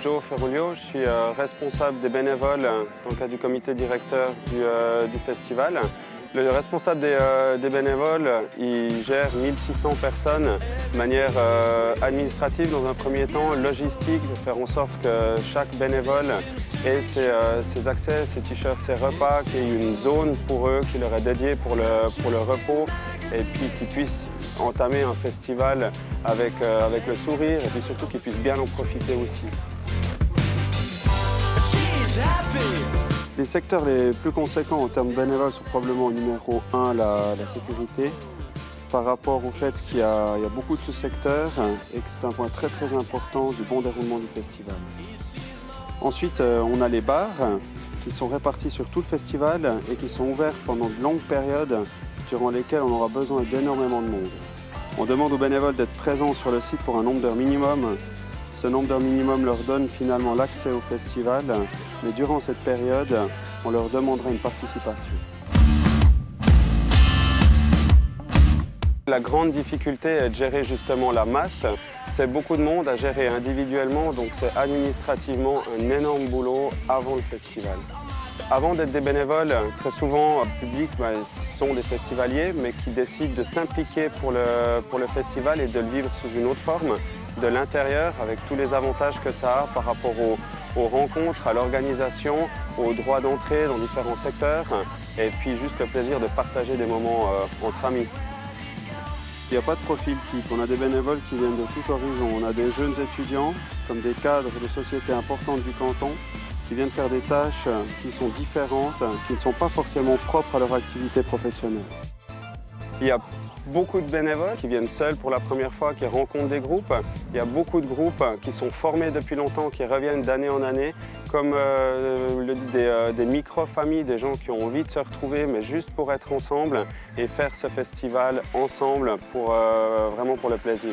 Joe Ferrulio, je suis responsable des bénévoles dans le cadre du comité directeur du festival. Le responsable des bénévoles, il gère 1600 personnes de manière administrative dans un premier temps, logistique, de faire en sorte que chaque bénévole ait ses accès, ses t-shirts, ses repas, qu'il y ait une zone pour eux qui leur est dédiée pour le repos et puis qu'ils puissent entamer un festival avec le sourire et puis surtout qu'ils puissent bien en profiter aussi. Les secteurs les plus conséquents en termes bénévoles sont probablement numéro 1 la sécurité, par rapport au fait qu'il y a beaucoup de sous-secteurs et que c'est un point très important du bon déroulement du festival. Ensuite, on a les bars qui sont répartis sur tout le festival et qui sont ouverts pendant de longues périodes durant lesquelles on aura besoin d'énormément de monde. On demande aux bénévoles d'être présents sur le site pour un nombre d'heures minimum. Ce nombre d'heures minimum leur donne finalement l'accès au festival, mais durant cette période, on leur demandera une participation. La grande difficulté est de gérer justement la masse. C'est beaucoup de monde à gérer individuellement, donc c'est administrativement un énorme boulot avant le festival. Avant d'être des bénévoles, très souvent, le public sont des festivaliers, mais qui décident de s'impliquer pour le festival et de le vivre sous une autre forme, de l'intérieur, avec tous les avantages que ça a par rapport aux rencontres, à l'organisation, aux droits d'entrée dans différents secteurs, et puis juste le plaisir de partager des moments entre amis. Il n'y a pas de profil type, on a des bénévoles qui viennent de tout horizon, on a des jeunes étudiants, comme des cadres de sociétés importantes du canton, qui viennent faire des tâches qui sont différentes, qui ne sont pas forcément propres à leur activité professionnelle. Il y a beaucoup de bénévoles qui viennent seuls pour la première fois, qui rencontrent des groupes. Il y a beaucoup de groupes qui sont formés depuis longtemps, qui reviennent d'année en année, comme des micro-familles, des gens qui ont envie de se retrouver, mais juste pour être ensemble et faire ce festival ensemble, vraiment pour le plaisir.